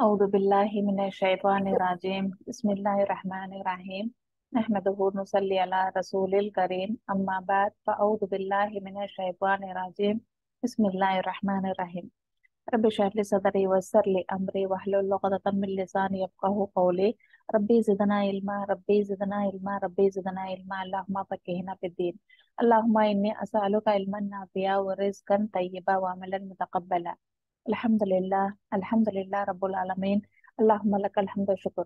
अऊदु बिल्लाहि मिनश शैतानिर रजीम बिस्मिल्लाहिर रहमानिर रहीम नहमदुहु व नुसल्ली अला रसूलिल करीम अम्मा बाद फअऊदु बिल्लाहि मिनश शैतानिर रजीम बिस्मिल्लाहिर रहमानिर रहीम रब्बि इश्रह ली सदरी वयस्सिर ली अमरी वहलुल उक़दतम मिन लिसानी यफ़क़हू क़ौली रब्बी ज़िदना इल्मा रब्बी ज़िदना इल्मा रब्बी ज़िदना इल्मा अल्लाहुम्मा फ़क़्क़िहना फ़िद्दीन अल्लाहुम्मा इन्नी असअलुका इल्मन नाफ़िआ व रिज़्क़न तय्यबा व अमलन मुतक़ब्बला अल्हम्दुलिल्लाह रब्बुल आलमीन अल्लाहुम्मा लकल हम्दु व शुक्र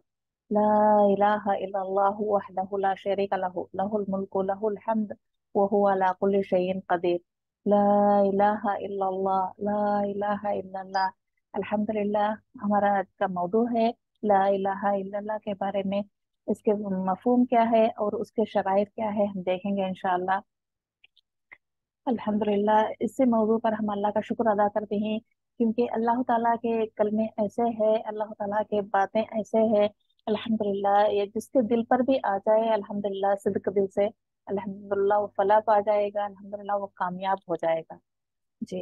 ला इलाहा इल्लल्लाह वहदहु ला शरीका लहु लहुल मुल्कु लहुल हम्द व हुवा अला कुल्ली शैइन क़दीर ला इलाहा इल्लल्लाह ला इलाहा इल्लल्लाह अल्हम्दुलिल्लाह। हमारा आज का मौदू है ला इलाहा इल्लल्लाह के बारे में। इसके मफहूम क्या है और उसके शराइत क्या है हम देखेंगे इंशाअल्लाह। अल्हम्दुलिल्लाह, इसी मौजू पर हम अल्लाह का शुक्र अदा करते हैं क्योंकि अल्लाह ताला के कलमे ऐसे हैं, अल्लाह ताला के बातें ऐसे हैं। अल्हम्दुलिल्लाह, ये जिसके दिल पर भी आ जाए अल्हम्दुलिल्लाह सिद्क दिल से अल्हम्दुलिल्लाह वो फलाह पा जाएगा, अल्हम्दुलिल्लाह वो कामयाब हो जाएगा। जी,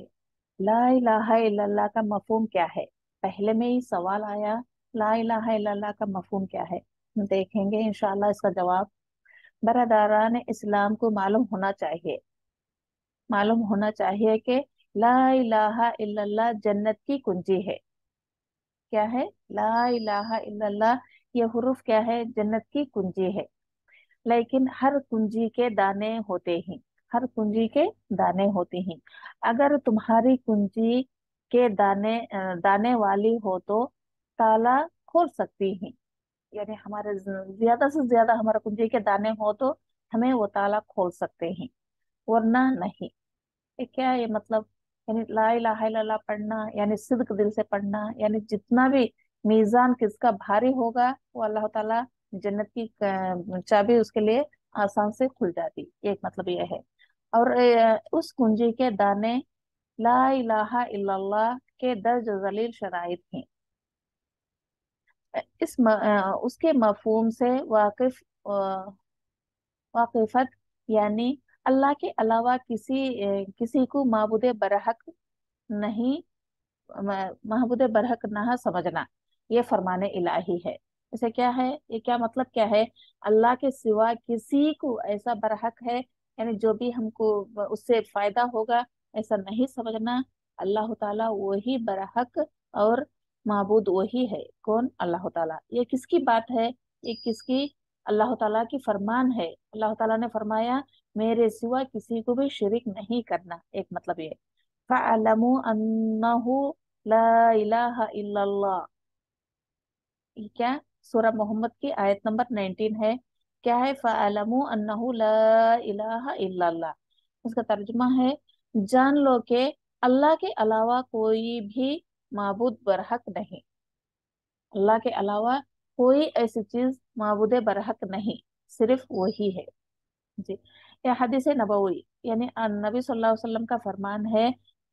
ला इलाहा इल्लल्लाह का मफहूम क्या है? पहले में ही सवाल आया, ला इलाहा इल्लल्लाह का मफहूम क्या है? हम देखेंगे इंशाअल्लाह इसका जवाब। बरदारान इस्लाम को मालूम होना चाहिए कि ला इलाहा इल्लल्लाह जन्नत की कुंजी है। क्या है? ला इलाहा इल्लल्लाह, ये हुरूफ क्या है? जन्नत की कुंजी है। लेकिन हर कुंजी के दाने होते हैं, हर कुंजी के दाने होते हैं। अगर तुम्हारी कुंजी के दाने वाली हो तो ताला खोल सकती है। यानी हमारे ज्यादा से ज्यादा हमारा कुंजी के दाने हो तो हमें वो ताला खोल सकते हैं, वरना नहीं। ये क्या है? ये मतलब यानी ला इलाहा इल्लल्लाह पढ़ना यानी सिद्क दिल से पढ़ना, यानी जितना भी मीजान किसका भारी होगा वो अल्लाह ताला जन्नत की चाबी उसके लिए आसान से खुल जाती। एक मतलब ये है। और उस कुंजी के दाने ला इलाहा इल्लल्लाह के दर्ज जलील शराइत हैं। उसके मफहूम से वाकिफत यानी अल्लाह के अलावा किसी को माबूद बरहक नहीं, महबूद बरहक ना समझना, ये फरमाने इलाही है। इसे क्या है? ये क्या मतलब क्या है? अल्लाह के सिवा किसी को ऐसा बरहक है यानी जो भी हमको उससे फायदा होगा ऐसा नहीं समझना। अल्लाह ताला वही बरहक और माबूद वही है। कौन? अल्लाह ताला। ये किसकी बात है? ये किसकी? अल्लाह ताला की फरमान है। अल्लाह ताला ने फरमाया मेरे सिवा किसी को भी शिरिक नहीं करना। एक मतलब ये फ़अलमू अन्नहु ला इलाहा इल्लल्लाह। ये क्या? सूरह मोहम्मद की आयत नंबर 19 है। क्या है? फ़अलमू अन्नहु ला इलाहा इल्लल्लाह। उसका तर्जुमा है जान लो कि अल्लाह के अलावा कोई भी माबूद बरहक नहीं। अल्लाह के अलावा कोई ऐसी चीज माबूद बरहक नहीं, सिर्फ वही है। जी, यह हदीस नबवी यानी नबी सल्लल्लाहु अलैहि वसल्लम का फरमान है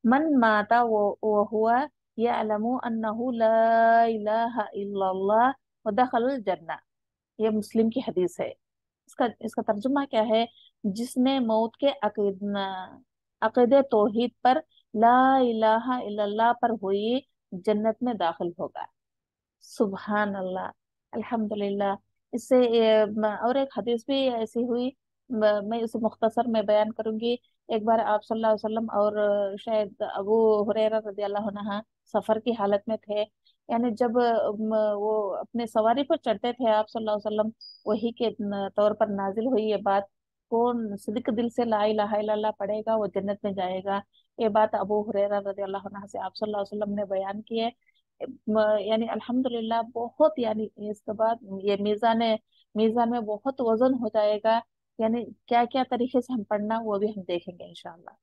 मन माता वो हुआ यअलमु अन्नहु ला इलाहा इल्लल्लाह व दखलल जन्नह। ये मुस्लिम की हदीस है। इसका तर्जुमा क्या है? जिसने मौत के अकीदे तौहीद पर ला इलाहा इल्लल्लाह पर हुई जन्नत में दाखिल होगा। सुबहान अल्लाह, अल्हम्दुलिल्लाह। इससे और एक हदीस भी ऐसी हुई, मैं उसे मुख्तसर में बयान करूंगी। एक बार आप सल्लल्लाहु अलैहि वसल्लम और शायद अबू हुरैरा रदियल्लाहु अन्हु सफर की हालत में थे। यानी जब वो अपने सवारी पर चढ़ते थे आप सल्लल्लाहु अलैहि वसल्लम, वही के तौर पर नाजिल हुई ये बात, कौन सिद्क दिल से ला इलाहा इल्लल्लाह पढ़ेगा वो जन्नत में जाएगा। ये बात अबू हुरैरा रदियल्लाहु अन्हु से आप सल्लल्लाहु अलैहि वसल्लम ने बयान की है। यानी अल्हम्दुलिल्लाह बहुत, यानी इसके बाद ये मीज़ान में बहुत वजन हो जाएगा। यानी क्या क्या तरीके से हम पढ़ना वो भी हम देखेंगे इंशाअल्लाह।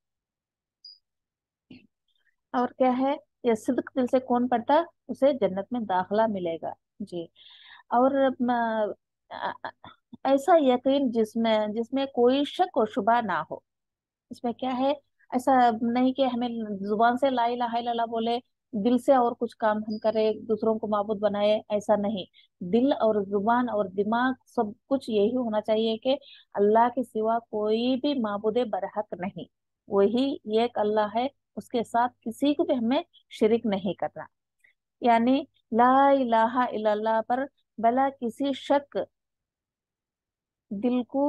और क्या है? ये सिद्क दिल से कौन पढ़ता उसे जन्नत में दाखला मिलेगा। जी। और अ, ऐसा यकीन जिसमें जिसमें कोई शक और शुबा ना हो। इसमें क्या है? ऐसा नहीं कि हमें जुबान से ला इलाहा इल्लल्लाह बोले, दिल से और कुछ काम हम करें दूसरों को माबूद बनाए, ऐसा नहीं। दिल और जुबान और दिमाग सब कुछ यही होना चाहिए कि अल्लाह के सिवा कोई भी माबूद बरहक नहीं, वही एक अल्लाह है, उसके साथ किसी को भी हमें शिरिक नहीं करना। यानी ला इलाहा इल्लल्लाह पर भला किसी शक दिल को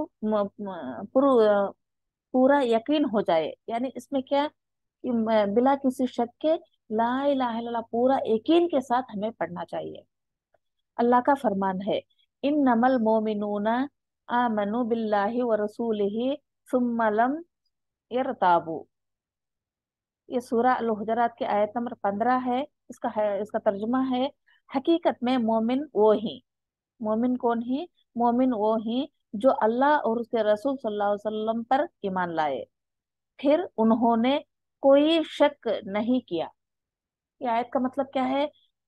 पूरा यकीन हो जाए। यानी इसमें क्या कि बिला किसी शक के ला इलाहा इल्लल्लाह पूरा यकीन के साथ हमें पढ़ना चाहिए। अल्लाह का फरमान है, इन नमल मोमिनूना आमनु बिल्लाहि व रसूलिही सुम्मा लम यरताबू। ये सूरह अल हुजरात की आयत नंबर 15 है। इसका तर्जुमा है, हकीकत में मोमिन वो ही, मोमिन कौन ही, मोमिन वो ही जो अल्लाह और उसके रसूल सल्लल्लाहु अलैहि वसल्लम पर ईमान लाए, फिर उन्होंने कोई शक नहीं किया। ये आयत का मतलब क्या है?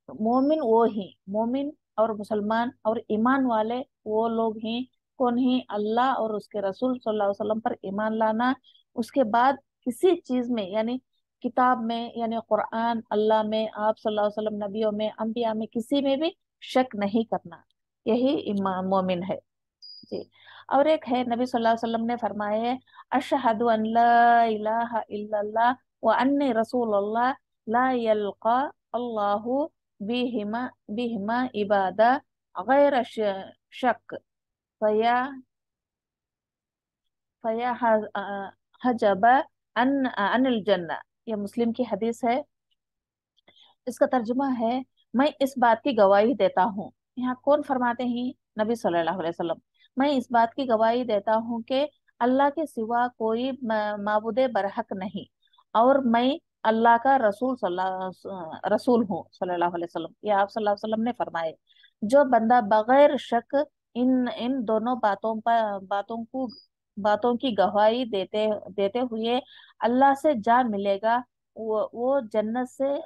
मोमिन वो ही, मोमिन और मुसलमान और ईमान वाले वो लोग ही, कौन ही, अल्लाह और उसके रसूल सल्लल्लाहु अलैहि वसल्लम पर ईमान लाना, उसके बाद किसी चीज में यानी किताब में यानी कुरान, अल्लाह में, आप सल्लल्लाहु अलैहि वसल्लम, नबियों में, अंबिया में, किसी में भी शक नहीं करना। यही मोमिन है जी। और एक है, नबी सल्लल्लाहु अलैहि वसल्लम ने फरमाया है, अशहदु अन ला इलाहा इल्लल्लाह व अन्नी रसूलुल्लाह ला यल्का अल्लाहु बिहिमा बिहिमा इबादा गैर शक फया फया हजब अनिल जन्ना। ये मुस्लिम की हदीस है। इसका तर्जुमा है, मैं इस बात की गवाही देता हूँ। यहाँ कौन फरमाते हैं? नबी सल्लल्लाहु अलैहि वसल्लम। मैं इस बात की गवाही देता हूँ कि अल्लाह के सिवा कोई माबूदे बरहक नहीं, और मैं अल्लाह का रसूल हूँ सल्लल्लाहु अलैहि वसल्लम। ये आप सल्लल्लाहु अलैहि वसल्लम ने फरमाए, जो बंदा बगैर शक इन इन दोनों बातों की गवाही देते देते हुए अल्लाह से जा मिलेगा, वो जन्नत से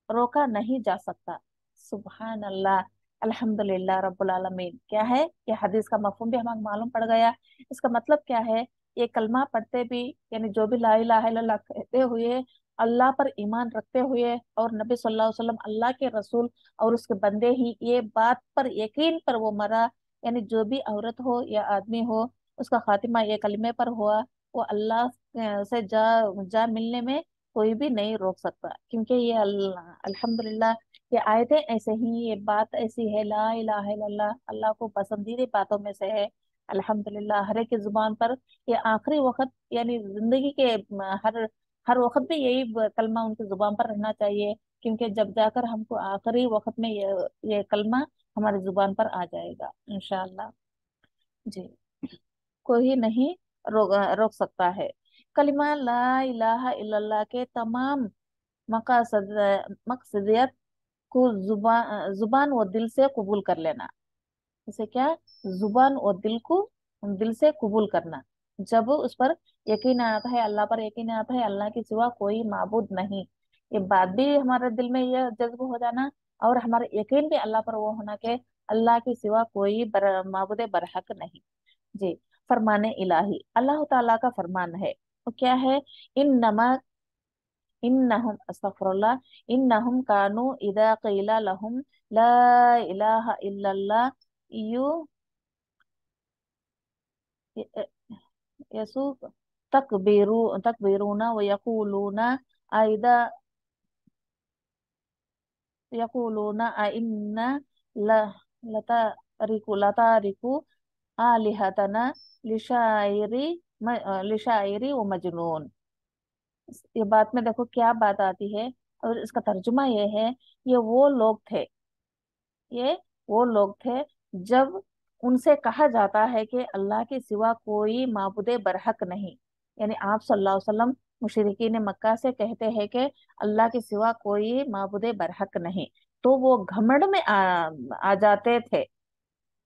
रोका नहीं जा सकता। सुभान अल्लाह, अल्हम्दुलिल्लाह रब्बुल आलमीन। क्या है? ये हदीस का मफहूम भी हमें मालूम पड़ गया। इसका मतलब क्या है? ये कलमा पढ़ते भी यानी जो भी ला इलाहा इल्लल्लाह कहते हुए, अल्लाह पर ईमान रखते हुए और नबी सल्लल्लाहु अलैहि वसल्लम अल्लाह के रसूल और उसके बंदे ही, ये बात पर यकीन पर वो मरा, यानी जो भी औरत हो या आदमी हो, उसका खातिमा ये कलमे पर हुआ, वो अल्लाह से जा मिलने में कोई भी नहीं रोक सकता। क्योंकि ये अल्हम्दुलिल्लाह, ये आयतें ऐसे ही, ये बात ऐसी है, ला इलाहा इल्लल्लाह अल्लाह को पसंदीदा बातों में से है। अल्हम्दुलिल्लाह हर एक की जुबान पर ये आखिरी वक्त यानी जिंदगी के हर हर वक्त में यही कलमा उनकी जुबान पर रहना चाहिए, क्योंकि जब जाकर हमको आखिरी वक्त में ये कलमा हमारी जुबान पर आ जाएगा इंशाअल्लाह जी। कोई नहीं रोक सकता है। कलिमा ला इलाहा इल्लल्लाह के तमाम मकासद मकसदियत को जुबान व दिल से कबूल कर लेना। इसे क्या? जुबान और दिल से कबूल करना। जब उस पर यकीन आता है, अल्लाह पर यकीन आता है, अल्लाह के सिवा कोई माबूद नहीं, ये बात भी हमारे दिल में यह जज्ब हो जाना, और हमारा यकीन भी अल्लाह पर वो होना कि अल्लाह के सिवा कोई माबूद बरहक नहीं जी। फरमाने इलाही, अल्लाह ताला का फरमान है। वो क्या है? इन नमा इन्नहुम अस्तगफिरुल्लाह इन्नहुम कानू इदा क़ीला लहुम ला इलाहा इल्लल्लाह यु यसु तकबीरूना व यकूलूना आइदा यकूलूना आइन्ना ल लतारिकु आलिहतना लिशाइरी लिशाइरी व मजनून। ये बात में देखो क्या बात आती है, और इसका तर्जुमा ये है, ये वो लोग थे, ये वो लोग थे जब उनसे कहा जाता है कि अल्लाह के सिवा कोई माबूदे बरहक नहीं, यानी आप सल्लल्लाहु अलैहि वसल्लम मुशरिकीन मक्का से कहते हैं कि अल्लाह के सिवा कोई माबूदे बरहक नहीं, तो वो घमंड में आ जाते थे।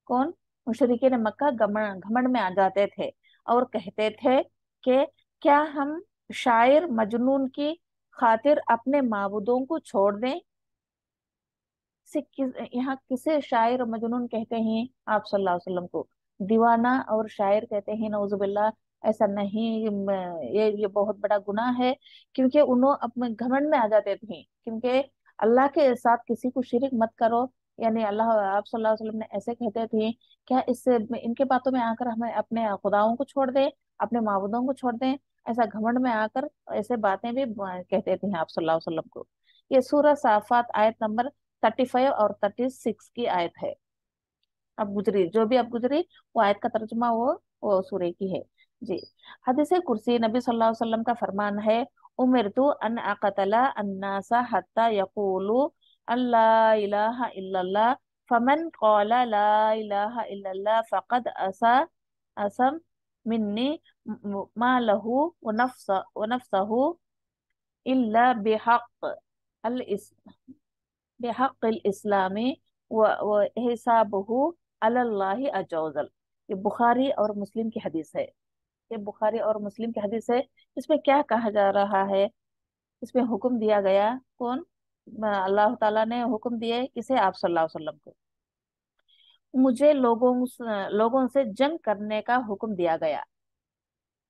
कौन? मुशरिकीन मक्का घमंड में आ जाते थे और कहते थे कि क्या हम शायर मजनून की खातिर अपने माबूदों को छोड़ दें? यहाँ किसे शायर और मजनून कहते हैं? आप सल्लल्लाहु अलैहि वसल्लम को दीवाना और शायर कहते हैं, नौजुबिल्लाह। ऐसा नहीं, ये बहुत बड़ा गुनाह है, क्योंकि उन्होंने अपने घमंड में आ जाते थे। क्योंकि अल्लाह के साथ किसी को शिरक मत करो, यानी अल्लाह, आप सल्लल्लाहु अलैहि वसल्लम ने ऐसे कहते थे, क्या इससे इनके बातों में आकर हमें अपने खुदाओं को छोड़ दें, अपने माबूदों को छोड़ दें? ऐसा घमंड में आकर ऐसे बातें भी कहते थे आप सल्लल्लाहु अलैहि वसल्लम को। ये सूरह साफात आयत नंबर 35 और 36 की आयत है। अब गुजरी, जो भी अब गुजरी वो आयत का तर्जुमा वो सूरह की है जी। हदीस कुर्सी, नबी सल्लल्लाहु अलैहि वसल्लम का फरमान है, उमिरतु अन अक़तला अन्नासा हत्ता यक़ूलू अल्ला इलाहा इल्लल्लाह फमन क़ाला ला इलाहा इल्लल्लाह फ़क़द असम मिन्नी मालहु व नफ्सहु इल्ला अल इस बिहक़्क़िल इस्लामी व हिसाबहु अलल्लाहि अज़्ज़ा वजल। ये बुखारी और मुस्लिम की हदीस है। ये बुखारी और मुस्लिम की हदीस है। इसमें क्या कहा जा रहा है? इसमें हुक्म दिया गया, कौन? अल्लाह ताला ने हुक्म दिए, किसे? आप सल्लल्लाहु अलैहि वसल्लम को। मुझे लोगों से जंग करने का हुक्म दिया गया,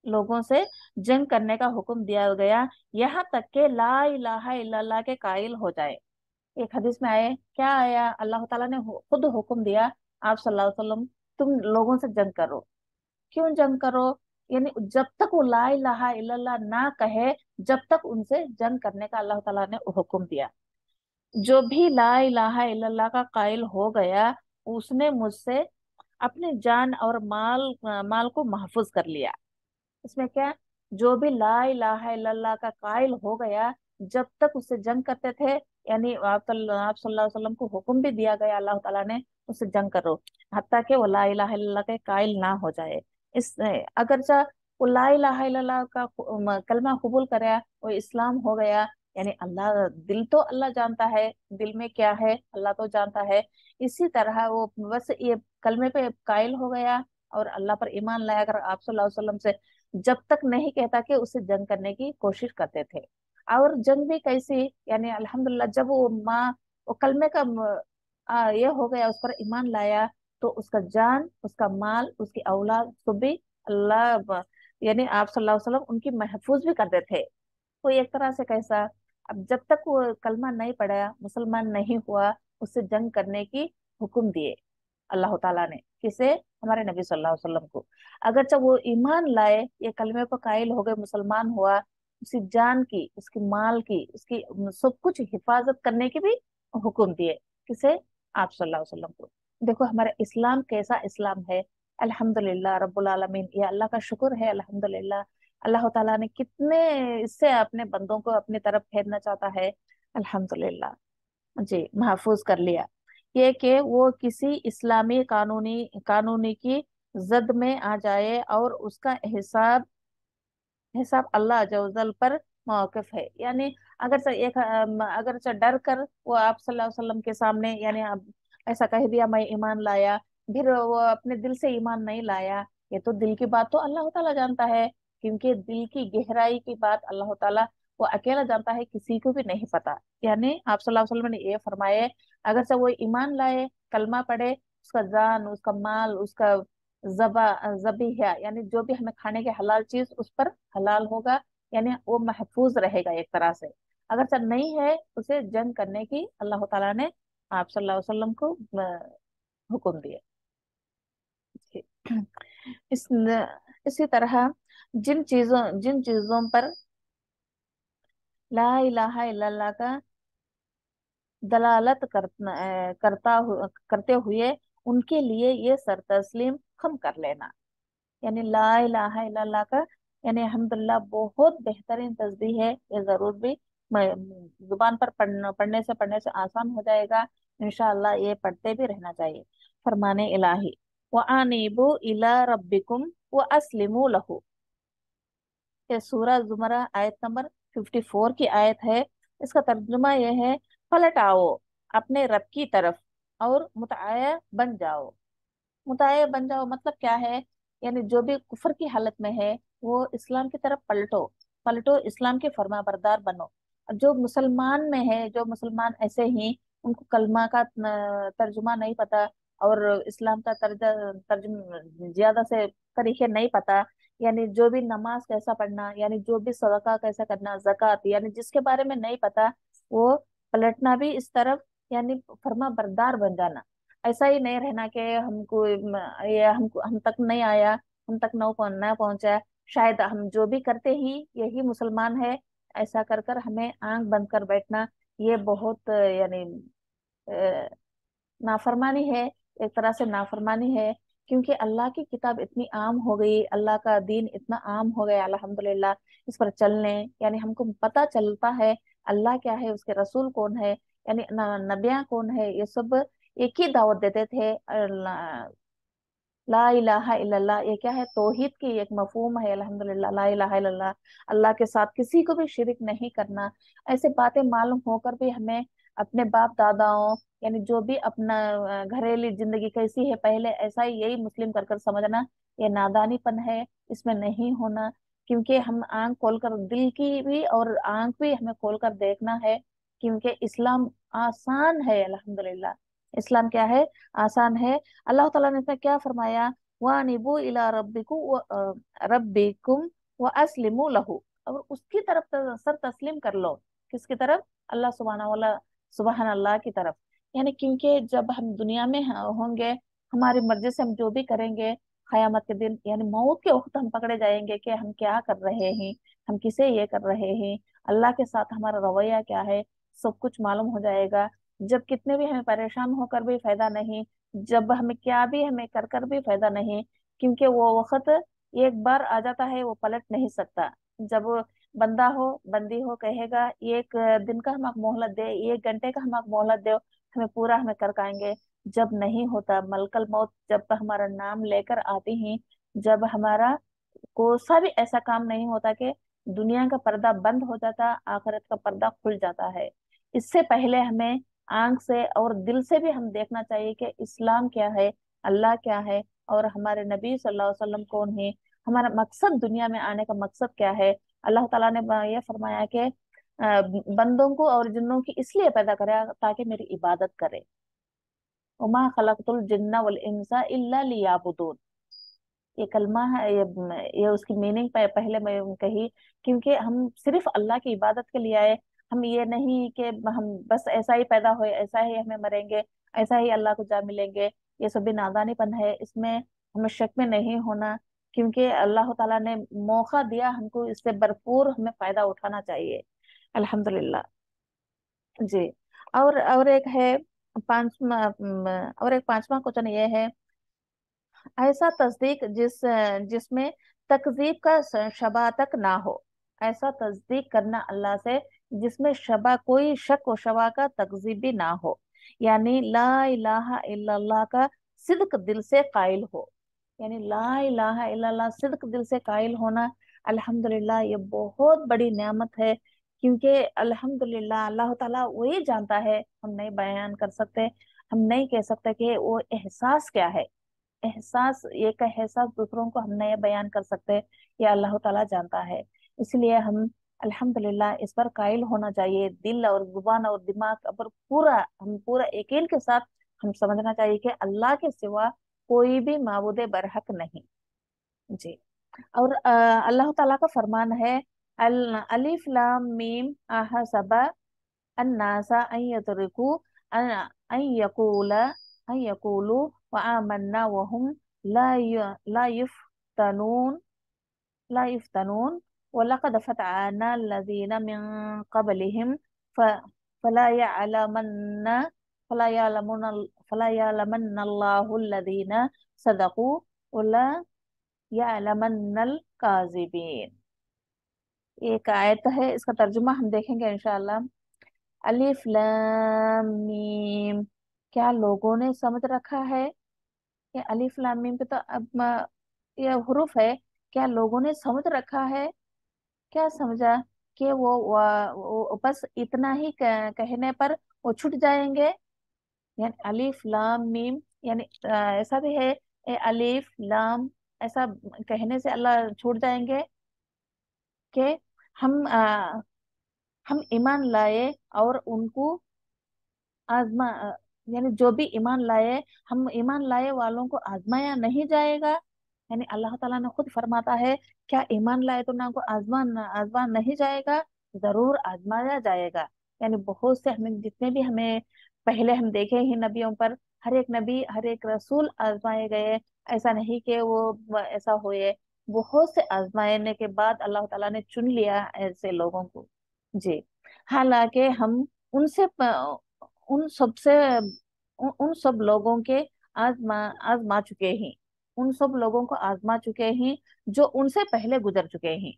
लोगों से जंग करने का हुक्म दिया गया, यहाँ तक के ला इलाहा इल्लल्लाह के कायल हो जाए। एक हदीस में आए, क्या आया? अल्लाह ताला ने खुद हुक्म दिया, आप सल्लल्लाहु अलैहि वसल्लम तुम लोगों से जंग करो। क्यों जंग करो? यानी जब तक वो ला इलाहा इल्लल्लाह ना कहे, जब तक उनसे जंग करने का अल्लाह ताला ने हुक्म दिया। जो भी ला इलाहा इल्लल्लाह का कायल हो गया, उसने मुझसे अपनी जान और माल को महफूज कर लिया। इसमें क्या? जो भी ला इलाहा इल्लल्लाह का कायल हो गया, जब तक उससे जंग करते थे, यानी आप सल्लल्लाहु अलैहि वसल्लम को हुक्म भी दिया गया अल्लाह ताला ने, उससे जंग करो, हत्ता कि वो ला इलाहा इल्लल्लाह के कायल ना हो जाए। इस अगर चा वो ला इलाहा इल्लल्लाह का कलमा कबूल करे, वो इस्लाम हो गया, यानी अल्लाह, दिल तो अल्लाह जानता है, दिल में क्या है अल्लाह तो जानता है। इसी तरह वो बस ये कलमे पे कायल हो गया और अल्लाह पर ईमान लाया। अगर आप सल्लल्लाहु अलैहि वसल्लम से जब तक नहीं कहता कि उससे जंग करने की कोशिश करते थे। और जंग भी कैसी? यानी अल्हम्दुलिल्लाह, जब वो वो कलमे का ये हो गया, उस पर ईमान लाया, तो उसका जान, उसका माल, उसकी औलाद सब भी यानी आप सल्लल्लाहु अलैहि वसल्लम उनकी महफूज भी करते थे। तो एक तरह से कैसा? अब जब तक वो कलमा नहीं पढ़ा, मुसलमान नहीं हुआ, उससे जंग करने की हुक्म दिए अल्लाह ताला ने, किसे? हमारे नबी सल्लल्लाहु अलैहि वसल्लम को। अगर जब वो ईमान लाए, ये कलमे पर कायल हो गए, मुसलमान हुआ, उसकी जान की, उसकी माल की, उसकी सब कुछ हिफाजत करने की भी हुक्म दिए, किसे? आप सल्लल्लाहु अलैहि वसल्लम को। देखो हमारा इस्लाम कैसा इस्लाम है। अल्हम्दुलिल्लाह रब्बुल आलमीन, ये अल्लाह का शुक्र है, अल्हम्दुलिल्लाह। अल्लाह ताला ने कितने इससे अपने बंदों को अपनी तरफ फेरना चाहता है, अल्हम्दुलिल्लाह जी, महफूज कर लिया। ये कि वो किसी इस्लामी कानूनी की जद में आ जाए और उसका हिसाब हिसाब अल्लाह अज़्ज़ा पर मौक़िफ़ है। यानी अगर से अगर से डर कर वो आप सल्लल्लाहु अलैहि वसल्लम के सामने, यानी आप ऐसा कह दिया मैं ईमान लाया, फिर वो अपने दिल से ईमान नहीं लाया, ये तो दिल की बात तो अल्लाह ताला जानता है, क्योंकि दिल की गहराई की बात अल्लाह ताला वो अकेला जानता है, किसी को भी नहीं पता। यानी आप सल्लल्लाहु अलैहि वसल्लम ने ये फरमाए, अगर से वो ईमान लाए, कलमा पढ़े, उसका जान, उसका माल, उसका जबा जबीहा, यानी जो भी हमें खाने के हलाल चीज उस पर हलाल होगा, यानी वो महफूज रहेगा एक तरह से। अगर सब नहीं है, उसे जंग करने की अल्लाह ताला ने आप सल्लल्लाहु अलैहि वसल्लम को हुक्म दिया। इस इसी तरह जिन चीजों पर ला इलाहा इल्लल्लाह का दलालत करते हुए उनके लिए ये सर तस्लीम खम कर लेना, यानी ला इलाहा इल्लल्लाह का, यानी अल्हम्दुलिल्लाह बहुत बेहतरीन तस्बीह है। ये जरूर भी जुबान पर पढ़ने से आसान हो जाएगा, इंशाअल्लाह ये पढ़ते भी रहना चाहिए। फरमाने इलाही, व अनीबू इला रब्बिकुम व अस्लिमू लहू। ये सूरह जुमरा आयत नंबर 54 की आयत है। इसका तर्जुमा यह है, पलट आओ अपने रब की तरफ और मुतआया बन जाओ। मुताये बन जाओ मतलब क्या है? यानी जो भी कुफर की हालत में है, वो इस्लाम की तरफ पलटो, पलटो इस्लाम के फर्मा बरदार बनो। और जो मुसलमान में है, जो मुसलमान ऐसे ही उनको कलमा का तर्जुमा नहीं पता, और इस्लाम का तर्जुम ज्यादा से तरीके नहीं पता, यानी जो भी नमाज कैसा पढ़ना, यानी जो भी सदका कैसा करना, जक़ात, यानी जिसके बारे में नहीं पता, वो पलटना भी इस तरफ, यानी फर्मा बरदार बन जाना। ऐसा ही नहीं रहना कि हमको ये हमको हम तक नहीं आया, हम तक ना पहुंचा, शायद हम जो भी करते ही यही मुसलमान है, ऐसा कर कर हमें आंख बंद कर बैठना, ये बहुत यानी नाफरमानी है, एक तरह से नाफरमानी है। क्योंकि अल्लाह की किताब इतनी आम हो गई, अल्लाह का दीन इतना आम हो गया अल्हम्दुलिल्लाह, इस पर चलने, यानी हमको पता चलता है अल्लाह क्या है, उसके रसूल कौन है, यानी नबियाँ कौन है, ये सब एक ही दावत देते थे। ला इलाहा इल्लल्लाह, ये क्या है, तौहीद की एक मफहूम है अल्हम्दुलिल्लाह। ला इलाहा इल्लल्लाह, अल्लाह के साथ किसी को भी शिरक नहीं करना। ऐसे बातें मालूम होकर भी हमें अपने बाप दादाओं, यानी जो भी अपना घरेलू जिंदगी कैसी है पहले ऐसा ही यही मुस्लिम कर कर समझना, ये नादानीपन है, इसमें नहीं होना। क्योंकि हम आंख खोलकर, दिल की भी और आंख भी हमें खोलकर देखना है। क्योंकि इस्लाम आसान है अल्हम्दुलिल्लाह। इस्लाम क्या है, आसान है। अल्लाह ताला ने इसमें क्या फरमाया, वानिबू इला रब्बिकुम व अस्लिमू लहू, और उसकी तरफ सर तस्लीम कर लो। किसकी तरफ, अल्लाह सुबहान अल्लाह की तरफ। यानी क्योंकि जब हम दुनिया में होंगे, हमारी मर्जी से हम जो भी करेंगे, कयामत के दिन यानी मौत के वक्त हम पकड़े जाएंगे कि हम क्या कर रहे हैं, हम किसे ये कर रहे हैं, अल्लाह के साथ हमारा रवैया क्या है, सब कुछ मालूम हो जाएगा। जब कितने भी हमें परेशान होकर भी फायदा नहीं, जब हमें क्या भी हमें कर कर भी फायदा नहीं। क्योंकि वो वक्त एक बार आ जाता है, वो पलट नहीं सकता। जब बंदा हो बंदी हो कहेगा एक दिन का हम मोहलत दे, एक घंटे का हम मोहलत दो, हमें पूरा हमें कर पाएंगे। जब नहीं होता, मलकल मौत जब हमारा नाम लेकर आती ही, जब हमारा कोई सा भी ऐसा काम नहीं होता कि दुनिया का पर्दा बंद हो जाता, आखिरत का पर्दा खुल जाता है। इससे पहले हमें आंख से और दिल से भी हम देखना चाहिए कि इस्लाम क्या है, अल्लाह क्या है, और हमारे नबी सल्लल्लाहु अलैहि वसल्लम कौन है, हमारा मकसद दुनिया में आने का मकसद क्या है। अल्लाह ताला ने यह फरमाया कि बंदों को और जिन्नों की इसलिए पैदा करा ताकि मेरी इबादत करे। उमा खलकतुल जिन्ना वल इंसा इल्ला लियाबुदून, ये कलमा है, ये उसकी मीनिंग पहले मैं कही। क्योंकि हम सिर्फ अल्लाह की इबादत के लिए आए, हम ये नहीं कि हम बस ऐसा ही पैदा हुए, ऐसा ही हमें मरेंगे, ऐसा ही अल्लाह को जा मिलेंगे। ये सब भी नादानीपन है, इसमें हमें शक में नहीं होना। क्योंकि अल्लाह ताला ने मौका दिया हमको, इससे भरपूर हमें फायदा उठाना चाहिए अल्हम्दुलिल्लाह। जी। और एक है पांचवा, और एक पांचवा क्वेश्चन ये है, ऐसा तस्दीक जिसमें तकजीब का शबा तक ना हो। ऐसा तस्दीक करना अल्लाह से जिसमें शबा, कोई शक व शबा का तकजीब भी ना हो। यानी ला इलाहा इल्लल्लाह का सिद्क दिल से कायल हो। यानी ला इलाहा इल्लल्लाह सिद्क दिल से कायल होना, अल्हम्दुलिल्लाह ये बहुत बड़ी नेमत है। क्योंकि अल्हम्दुलिल्लाह अल्लाह ताला वही जानता है, हम नहीं बयान कर सकते, हम नहीं कह सकते कि वो एहसास क्या है। एहसास, ये का एहसास दूसरों को हम नहीं बयान कर सकते, ये अल्लाह ताला जानता है। इसलिए हम अल्हम्दुलिल्लाह इस पर कायल होना चाहिए, दिल और जुबान और दिमाग पर पूरा, हम पूरा यकीन के साथ हम समझना चाहिए कि अल्लाह के सिवा कोई भी माबूद बरहक नहीं। जी। और अल्लाह ताला का फरमान है, अलिफ लाम मीम आहा सबा अन्नासा अन यतरिकू अन अन यकूला अन यकूलू व आमन्ना वहुम ला युफ्तनून ला युफ्तनून वलक़द फ़तअना الذين من قبلهم फ फला यअलमन्न फला यअलमुन फला यअलमन्न अल्लाहु الذين सदक़ू वला यअलमन्न الकाज़िबीन। एक आयत है, इसका तर्जुमा हम देखेंगे इंशाअल्लाह। अलिफ लाम मीम, क्या लोगों ने समझ रखा है, ये अलिफ लाम मीम पे तो अब ये हुरूफ है, क्या लोगों ने समझ रखा है, क्या समझा कि वो बस इतना ही कहने पर वो छूट जाएंगे। यानी अलिफ लाम मीम, यानी ऐसा भी है, अलिफ लाम ऐसा कहने से अल्लाह छूट जाएंगे कि हम हम ईमान लाए और उनको आजमा यानी जो भी ईमान लाए, हम ईमान लाए वालों को आजमाया नहीं जाएगा। यानी अल्लाह ताला ने खुद फरमाता है, क्या ईमान लाए तो ना को आजमा नहीं जाएगा, जरूर आजमाया जाएगा। यानी बहुत से हमें जितने भी हमें पहले हम देखे ही नबियों पर, हर एक नबी हर एक रसूल आजमाए गए। ऐसा नहीं कि वो ऐसा हुए, बहुत से आजमाने के बाद अल्लाह ताला ने चुन लिया ऐसे लोगों को। जी। हालांकि हम उनसे उन सब से उन सब लोगों के आजमा आजमा चुके हैं, उन सब लोगों को आजमा चुके हैं जो उनसे पहले गुजर चुके हैं।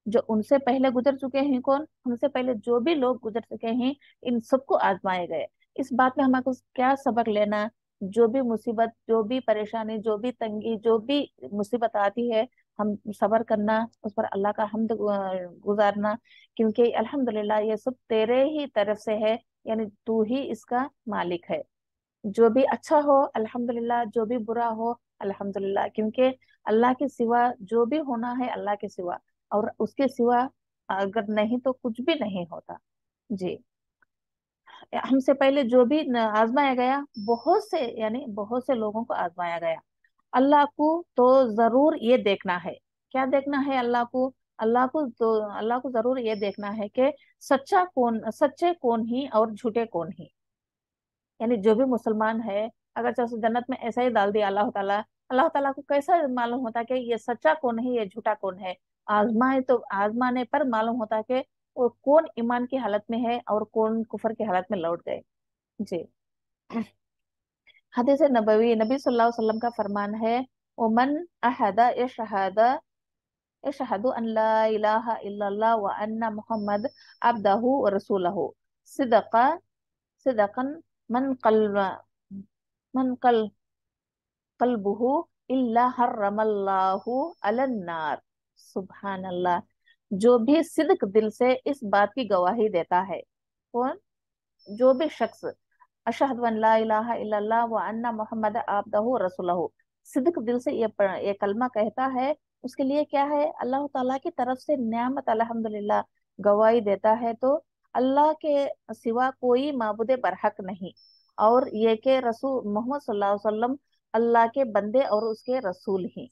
जो उनसे पहले गुजर चुके हैं कौन? हमसे पहले जो भी लोग गुजर चुके हैं, इन सबको आजमाए गए। इस बात में हमारे को क्या सबक लेना? जो भी मुसीबत, जो भी परेशानी, जो भी तंगी, जो भी मुसीबत आती है, हम सब्र करना, उस पर अल्लाह का हम्द गुजारना, क्योंकि अल्हम्दुलिल्लाह ये सब तेरे ही तरफ से है, यानी तू ही इसका मालिक है। जो भी अच्छा हो अल्हम्दुलिल्लाह, जो भी बुरा हो अल्हम्दुलिल्लाह, क्योंकि अल्लाह के सिवा जो भी होना है अल्लाह के सिवा, और उसके सिवा अगर नहीं तो कुछ भी नहीं होता। जी। हमसे पहले जो भी आजमाया गया, बहुत से यानी बहुत से लोगों को आजमाया गया। अल्लाह को तो जरूर ये देखना है। क्या देखना है अल्लाह को? अल्लाह को जरूर ये देखना है कि सच्चे कौन ही और झूठे कौन ही। यानी जो भी मुसलमान है, अगर चाहे उसे जन्नत में ऐसा ही डाल दिया अल्लाह ताला को कैसा मालूम होता कि ये सच्चा कौन है, ये झूठा कौन है? आजमाए तो आजमाने पर मालूम होता कि वो कौन ईमान की हालत में है और कौन कुफर की हालत में लौट गए। जी। हदीस नबवी, नबी सल्लल्लाहु अलैहि वसल्लम का फरमान है, ओमन अहदा यशहदु अन ला इलाहा इल्लल्लाह व अन्ना मुहम्मद अब्दहु व रसूलहु सिदका सिदकन मन कल्ब मन कल कल्बुहु इल्ला हर्रमल्लाहु अलन नार। सुभान अल्लाह। जो भी सिद्क दिल से इस बात की गवाही देता है, कौन? जो भी शख्स अशहदु अन ला इलाहा इल्लल्लाह व अन्ना मुहम्मद अब्दहु रसूलहु, सिद्क दिल से ये कलमा कहता है, उसके लिए क्या है? अल्लाह ताला की तरफ से नेमत अल्हम्दुलिल्लाह गवाही देता है, तो अल्लाह के सिवा कोई माबूद बरहक नहीं, और ये के रसूल मोहम्मद सल्लल्लाहु अलैहि वसल्लम अल्लाह के बंदे और उसके रसूल ही।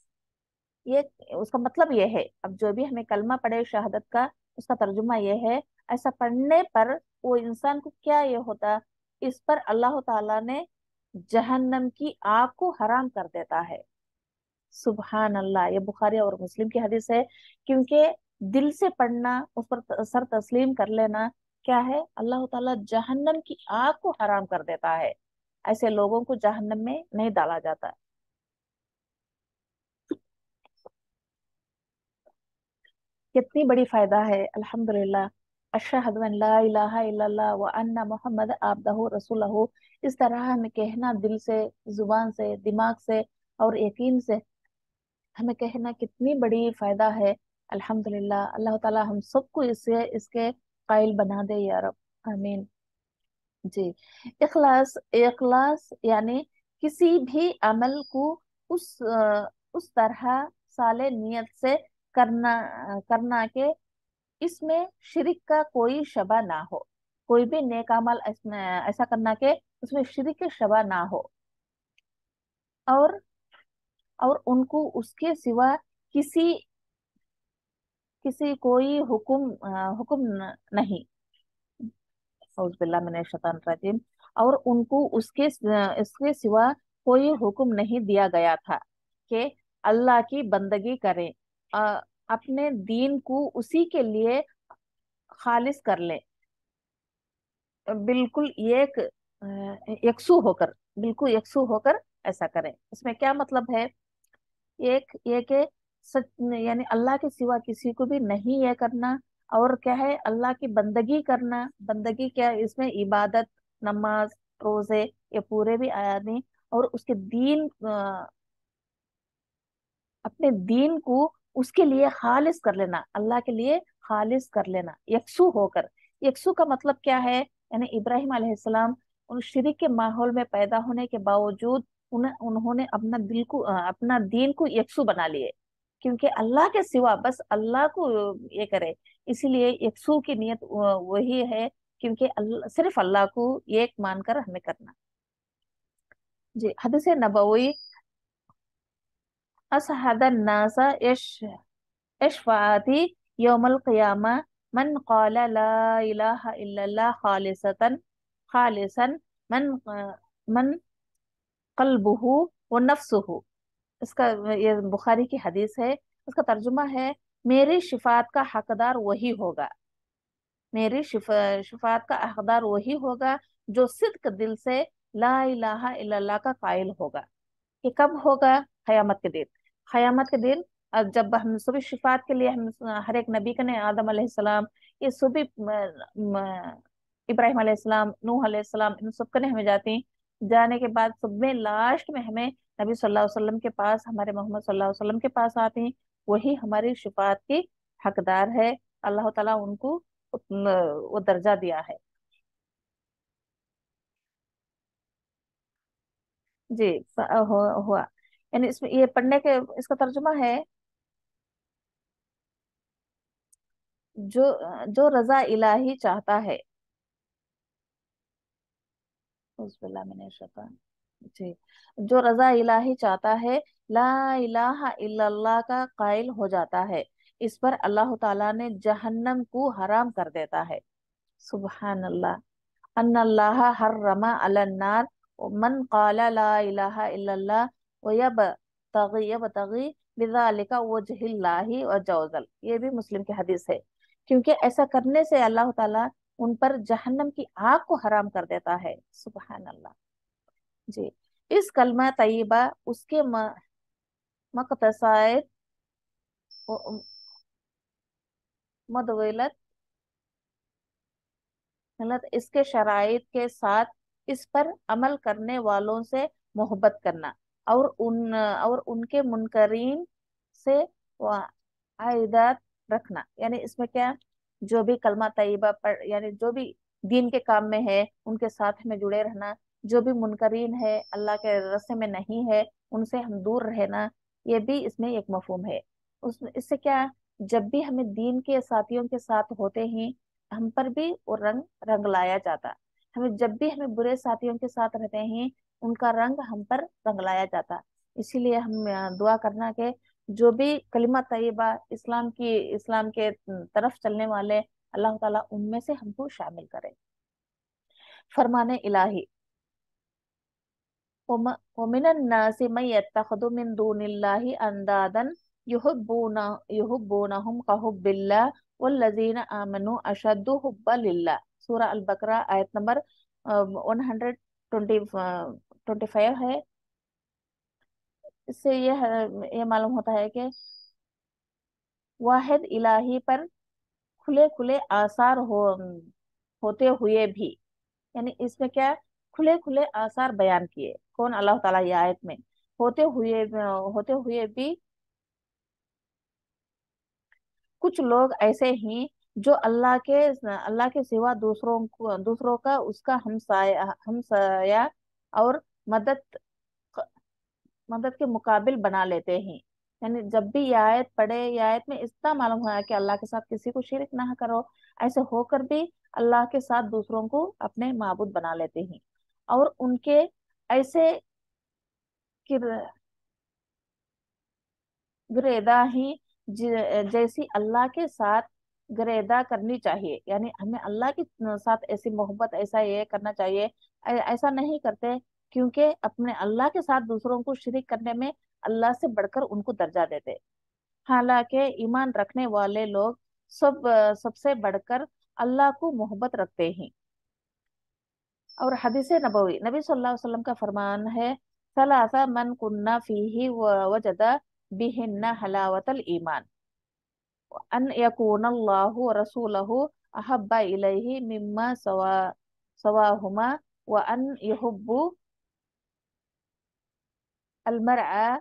ये उसका मतलब ये है। अब जो भी हमें कलमा पढ़े शहादत का, उसका तर्जुमा ये है, ऐसा पढ़ने पर वो इंसान को क्या ये होता? इस पर अल्लाह ताला ने जहन्नम की आग को हराम कर देता है। सुभान अल्लाह। ये बुखारी और मुस्लिम की हदीस है। क्योंकि दिल से पढ़ना, उस पर सर तस्लीम कर लेना, क्या है? अल्लाह ताला जहन्नम की आग को हराम कर देता है। ऐसे लोगों को जहन्नम में नहीं डाला जाता। कितनी बड़ी फायदा है। अल्हम्दुलिल्लाह। अशहदु अन ला इलाहा इल्लल्लाह व अन्ना मुहम्मद अब्दहु रसूलहु, इस तरह हमें कहना दिल से, जुबान से, दिमाग से और यकीन से हमें कहना कितनी बड़ी फायदा है। अल्हम्दुलिल्लाह। अल्लाह ताला हम सबको इससे इसके कायल बना दे या रब। आमीन। जी। इखलास, इखलास यानी किसी भी अमल को उस तरह साले नियत से करना के इसमें शिरिक का कोई शबा ना हो। कोई भी नेक अमल ऐसा करना के उसमें शिरिक के शबा ना हो, और उनको उसके सिवा किसी किसी कोई हुक्म नहीं। औज़ुबिल्लाह मिनश शैतानिर रजीम। और उनको इसके सिवा कोई हुक्म नहीं दिया गया था कि अल्लाह की बंदगी करें, अपने दीन को उसी के लिए खालिस कर लें, बिल्कुल यकसू होकर, बिल्कुल यकसू होकर ऐसा करें। इसमें क्या मतलब है? एक ये के सच, यानी अल्लाह के सिवा किसी को भी नहीं ये करना, और क्या है? अल्लाह की बंदगी करना। बंदगी क्या है? इसमें इबादत, नमाज, रोजे, ये पूरे भी आया नहीं। और उसके दीन, अपने दीन को उसके लिए खालिस कर लेना, अल्लाह के लिए खालिस कर लेना, यकसू होकर। यकसू का मतलब क्या है? यानी इब्राहिम अलैहिस्सलाम उन शिरिक के माहौल में पैदा होने के बावजूद उन्होंने अपना दिल को, अपना दीन को यकसू बना लिए, क्योंकि अल्लाह के सिवा बस अल्लाह को ये करे। इसीलिए यकसू की नियत वही है, क्योंकि सिर्फ अल्लाह को एक मानकर हमें करना। जी। हदीस नबवी, असहदन नासा इशफाती यौमल क़ियामा मन क़ाला ला इलाहा इल्लल्लाह खालिसन मन मन क़ल्बुहु व नफ्सुहु। इसका, ये बुखारी की हदीस है। इसका तर्जुमा है, मेरी शिफात का हकदार वही होगा। मेरी शिफात का हकदार वही होगा जो सिद्क दिल से ला इलाहा इल्लल्लाह का कायल होगा। ये कब होगा? कयामत के दिन। कयामत के दिन जब हम सभी शिफात के लिए हम हर एक नबी का ने आदम अलैहिस्सलाम, ये सभी इब्राहिम अलैहिस्सलाम, नूह अलैहिस्सलाम, इन सब का ने हमें जाते हैं। जाने के बाद सब में लास्ट में हमें नबी सल्लल्लाहु अलैहि वसल्लम के पास, हमारे मोहम्मद सल्लल्लाहु अलैहि वसल्लम के पास आते हैं। वही हमारी शिफात की हकदार है। अल्लाह ताला उनको वो दर्जा दिया है। जी। हुआ, यानी इसमें ये पढ़ने के इसका तर्जुमा है, जो जो रजा इलाही चाहता है। उज़्बिल्लाह मिनश शैतान। जी। जो रजा इलाही चाहता है, ला इलाहा इल्लल्लाह का कायल हो जाता है, इस पर अल्लाह ताला ने जहन्नम को हराम कर देता है। सुबहान अल्लाह। अन्नल्लाह हर्रमा अलन्नार मन काला ला इलाहा इल्लल्लाह व यबतगी बिज़ालिका वजहिल्लाहि व जौजल। ये भी मुस्लिम की हदीस है। क्योंकि ऐसा करने से अल्लाह ताला उन पर जहन्नम की आग को हराम कर देता है। सुबहान अल्लाह। जी। इस कलमा तय्यबा उसके मकतसाद मदविलत गलत इसके शराइत के साथ इस पर अमल करने वालों से मोहब्बत करना, और उनके मुनकरीन से आयदात रखना। यानी इसमें क्या, जो भी कलमा तैयबा पर यानी जो भी दीन के काम में है उनके साथ में जुड़े रहना, जो भी मुनकरीन है अल्लाह के रास्ते में नहीं है उनसे हम दूर रहना, ये भी इसमें एक मफहूम है। उस इससे क्या, जब भी हमें दीन के साथियों के साथ होते हैं हम पर भी वो रंग रंग लाया जाता। हमें जब भी हमें बुरे साथियों के साथ रहते हैं उनका रंग हम पर रंग लाया जाता। इसीलिए हम दुआ करना कि जो भी कलिमा तैयबा इस्लाम के तरफ चलने वाले, अल्लाह ताला उनमें से हमको शामिल करे। फरमाने इलाही। वमिनन नासि मन यत्तखिदु मिन दूनिल्लाहि अंदादन युहिब्बूना युहिब्बूनहुम कहुब्बिल्लाह वल्लज़ीना आमनु अशद्दु हुब्बा लिल्लाह। सूरह अल बकरा आयत नंबर 125 है। इससे ये मालूम होता है कि वाहिद इलाही पर खुले खुले आसार होते हुए भी, यानी इसमें क्या, खुले खुले आसार बयान किए कौन? अल्लाह ताला। ये आयत में होते हुए भी कुछ लोग ऐसे हैं जो अल्लाह के सिवा दूसरों का उसका हमसाया और मदद मदद के मुकाबिल बना लेते हैं। यानी जब भी ये आयत पढ़े, ये आयत में इतना मालूम हुआ कि अल्लाह के साथ किसी को शिरक ना करो, ऐसे होकर भी अल्लाह के साथ दूसरों को अपने माबूद बना लेते हैं। और उनके ऐसे किर- गिरेदा ही जैसी अल्लाह के साथ गिरेदा करनी चाहिए। यानी हमें अल्लाह के साथ ऐसी मोहब्बत, ऐसा ये करना चाहिए। ऐसा नहीं करते, क्योंकि अपने अल्लाह के साथ दूसरों को शिरिक करने में अल्लाह से बढ़कर उनको दर्जा देते। हालांकि ईमान रखने वाले लोग सबसे बढ़कर अल्लाह को मोहब्बत रखते हैं। और हदीस नबवी, नबी सल्लल्लाहु अलैहि वसल्लम का फरमान है, सलासा मन कुन्ना फीही वजदा बिहिन्ना हलावतल ईमान, अन यकूनल्लाहु व रसूलहु अहब्बा इलैहि मिम्मा सवाहुमा, व अन युहिब्बु अल मर'a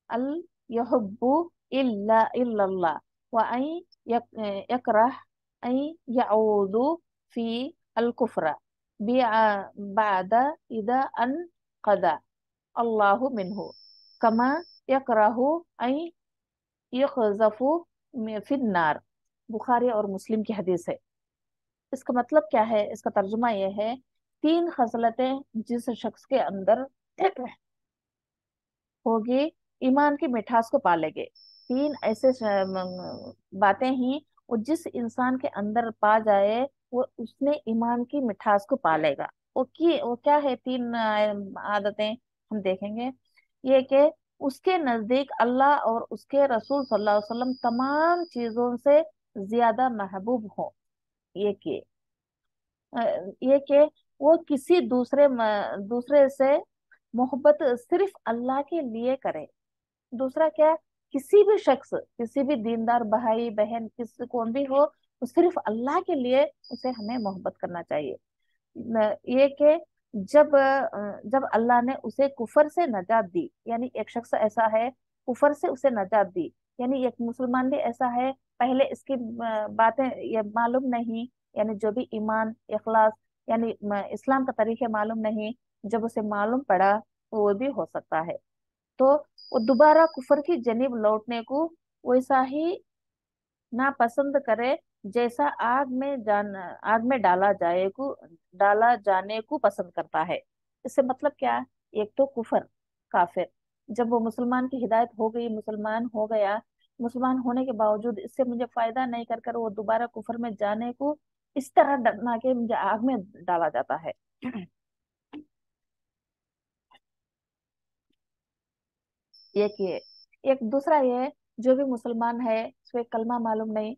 अल युहिब्बु इल्लल्लाह, व अन यकरह अन यऊदु फी अल कुफ्र बअदा इदा अन कदा अल्लाहु मिन्हु कमा यकरहु अन युक़ज़फु फिन्नार। बुखारी और मुस्लिम की हदीस है। इसका मतलब क्या है? इसका तर्जुमा यह है, तीन खसलतें जिस शख्स के अंदर होगी ईमान की मिठास को पालेंगे। तीन ऐसे बातें ही वो जिस इंसान के अंदर पा जाए वो उसने ईमान की मिठास को पालेगा। वो क्या है? तीन आदतें हम देखेंगे। ये कि उसके नजदीक अल्लाह और उसके रसूल सल्लल्लाहु अलैहि वसल्लम तमाम चीजों से ज्यादा महबूब हो। ये किए, अ, ये कि वो किसी दूसरे से मोहब्बत सिर्फ अल्लाह के लिए करे। दूसरा क्या, किसी भी शख्स, किसी भी दीनदार भाई बहन किसी कौन भी हो, तो सिर्फ अल्लाह के लिए उसे हमें मोहब्बत करना चाहिए। ये कि जब अल्लाह ने उसे कुफर से नजात दी, यानी एक शख्स ऐसा है कुफर से उसे नजात दी, यानी एक मुसलमान भी ऐसा है पहले इसकी बातें ये मालूम नहीं, यानी जो भी ईमान इखलास यानी इस्लाम का तरीके मालूम नहीं, जब उसे मालूम पड़ा तो वो भी हो सकता है। तो वो दोबारा कुफर की जनीब लौटने को वैसा ही नापसंद करे जैसा आग में डाला जाने को पसंद करता है। इससे मतलब क्या, एक तो कुफर काफिर, जब वो मुसलमान की हिदायत हो गई, मुसलमान हो गया, मुसलमान होने के बावजूद इससे मुझे फायदा नहीं कर कर वो दोबारा कुफर में जाने को इस तरह डरना के मुझे आग में डाला जाता है। एक ये, एक दूसरा ये, जो भी मुसलमान है उसे कलमा मालूम नहीं,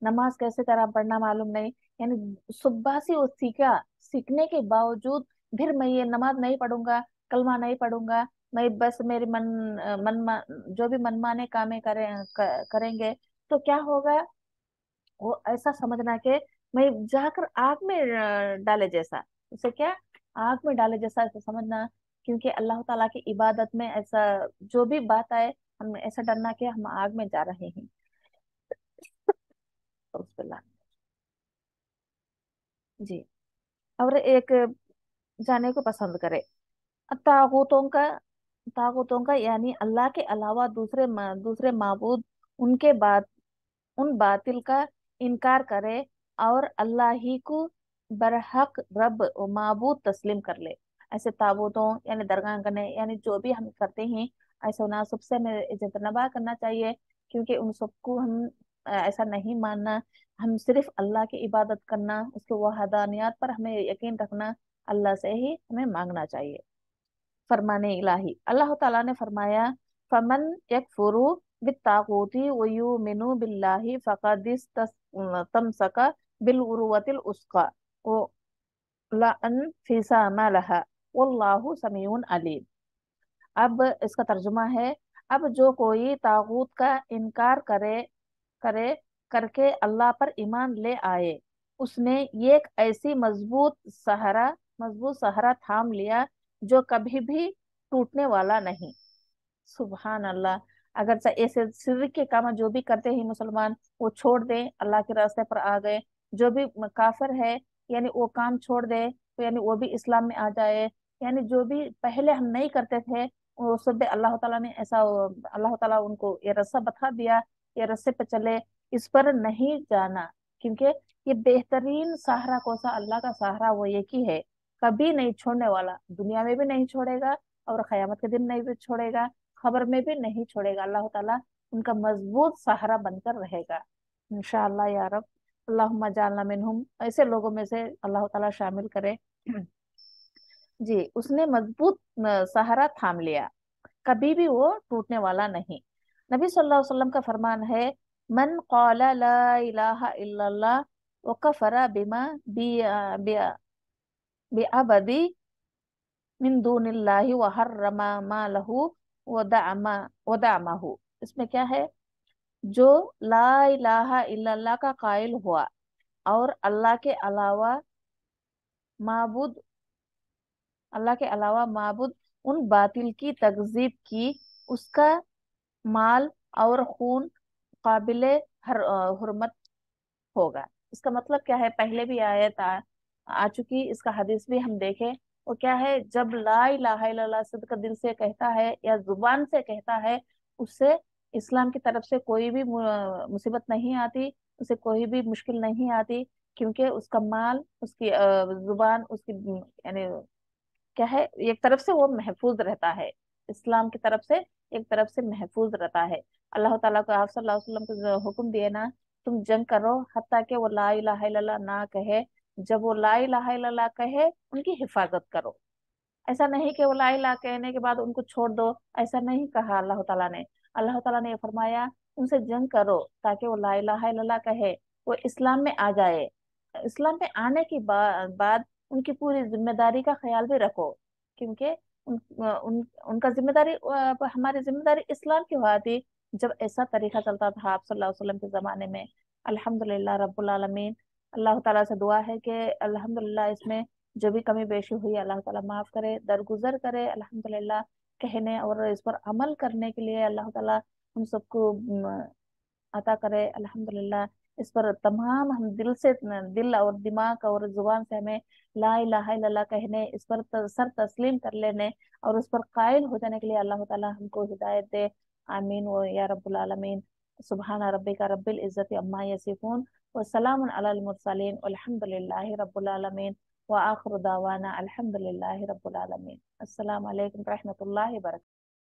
नमाज कैसे तरह पढ़ना मालूम नहीं, यानी सुबह से वो सीखने के बावजूद फिर मैं ये नमाज नहीं पढ़ूंगा, कलमा नहीं पढ़ूंगा, मैं बस मेरी जो भी मनमाने कामें करेंगे, तो क्या होगा, वो ऐसा समझना कि मैं जाकर आग में डाले जैसा, उसे क्या, आग में डाले जैसा ऐसा समझना। क्योंकि अल्लाह ताला की इबादत में ऐसा जो भी बात आए, हम ऐसा डरना कि हम आग में जा रहे हैं। तो उस पे जी, और एक जाने को पसंद करे, तागूतों का तागूतों का यानी अल्लाह के अलावा दूसरे माबूद, उनके बाद उन बातिल का इनकार करे और अल्लाह ही को बरहक रब व माबूद तस्लीम कर ले। ऐसे ताबूतों यानी दरगाह करने, यानी जो भी हम करते हैं, ऐसे उन सबसे हमें इज्जतनबा करना चाहिए, क्योंकि उन सबको हम ऐसा नहीं मानना, हम सिर्फ अल्लाह की इबादत करना, उसके वहदानियत पर हमें यकीन रखना, अल्लाह से ही हमें मांगना चाहिए। फरमाने इलाही, अल्लाह ताला ने फरमाया, फमन यकफुरु बित्तागूती व युमिनु बिल्लाहि फक़द तमसका बिल उरुवतिल उस्का व ला अनफिसामा लहा वल्लाहु समीउन अलीम। अब इसका तर्जुमा है, अब जो कोई तागूत का इनकार करे करके अल्लाह पर ईमान ले आए, उसने एक ऐसी मजबूत सहारा थाम लिया जो कभी भी टूटने वाला नहीं। सुबहान अल्लाह। अगर ऐसे शिर्क के काम जो भी करते हैं मुसलमान, वो छोड़ दे, अल्लाह के रास्ते पर आ गए, जो भी काफिर है यानी वो काम छोड़ दे, तो यानी वो भी इस्लाम में आ जाए, यानी जो भी पहले हम नहीं करते थे वो सब अल्लाह ताला ने ऐसा, अल्लाह ताला उनको ये रास्ता बता दिया, ये रास्ते पे चले, इस पर नहीं जाना। क्योंकि ये बेहतरीन सहारा कौन सा, अल्लाह का सहारा वो एक ही है, कभी नहीं छोड़ने वाला, दुनिया में भी नहीं छोड़ेगा और क़यामत के दिन नहीं भी छोड़ेगा, खबर में भी नहीं छोड़ेगा, अल्लाह ताला उनका मजबूत सहारा बनकर रहेगा। इंशाअल्लाह या रब, अल्लाहुम्मा जालना मिनहुम, ऐसे लोगों में से अल्लाह ताला शामिल करे। जी, उसने मजबूत सहारा थाम लिया, कभी भी वो टूटने वाला नहीं। नबी सल्लल्लाहु अलैहि वसल्लम का फरमान है, मन क़ाला ला इलाहा इल्लल्लाह व कफरा बिमा बि बिअबदी मिन दूनिल्लाहि व हर्रमा मा लहू व दअमहू। इसमें क्या है, जो ला इलाहा इल्लल्लाह का कायल हुआ और माबूद अल्लाह के अलावा माबूद उन बातिल की तकजीब की, उसका माल और खून काबिले हुर्मत होगा। इसका मतलब क्या है, पहले भी आ चुकी, इसका हदीस भी हम देखें, वो क्या है, जब ला इलाहा इल्लल्लाह सिद्क दिल से कहता है या जुबान से कहता है, उससे इस्लाम की तरफ से कोई भी मुसीबत नहीं आती, उसे कोई भी मुश्किल नहीं आती, क्योंकि उसका माल, उसकी जुबान, उसकी यानी क्या है, एक तरफ से वो महफूज रहता है, इस्लाम की तरफ से एक तरफ से महफूज रहता है। अल्लाह ताला को आप सल्लल्लाहु अलैहि वसल्लम को जो हुक्म दिए ना, तुम जंग करो हत्ता कि वो ला इलाहा इल्लल्लाह ना कहे, जब वो ला इलाहा इल्लल्लाह कहे उनकी हिफाजत करो। ऐसा नहीं कि वो ला इलाहा कहने के बाद उनको छोड़ दो, ऐसा नहीं कहा अल्लाह ताला ने। अल्लाह ताला ने ये फरमाया, उनसे जंग करो ताकि वो ला इलाहा इल्लल्लाह कहे, वो इस्लाम में आ जाए। इस्लाम में आने के बाद उनकी पूरी जिम्मेदारी का ख्याल भी रखो, क्योंकि उनका जिम्मेदारी, हमारी जिम्मेदारी इस्लाम की हुआ थी जब ऐसा तरीका चलता था आप सल्लल्लाहु अलैहि वसल्लम के जमाने में। अल्हम्दुलिल्लाह रब्बुल आलमीन, अल्लाह ताला से दुआ है कि अल्हम्दुलिल्लाह इसमें जो भी कमी पेशी हुई अल्लाह ताला माफ करे, दरगुजर करे। अल्हम्दुलिल्लाह कहने और इस पर अमल करने के लिए अल्लाह ताला हम सबको अता करे। अल्हम्दुलिल्लाह इस पर तमाम हम दिल से, दिल और दिमाग और जुबान से हमें ला इलाहा इल्लल्लाह कहने, इस पर सर तस्लीम कर लेने और उस पर कायल हो जाने के लिए अल्लाह ताला हमको हिदायत दे। आमीन व या रब्बुल आलमीन। सुभान रब्बिका रब्बिल इज्जति अम्मा यसिफून व सलामुन अलल मुरसलीन वल्हम्दुलिल्लाहि रब्बिल आलमीन व आखिरु दावाना अल्हम्दुलिल्लाहि रब्बिल आलमीन। अस्सलामु अलैकुम रहमतुल्लाहि व बरकातहू।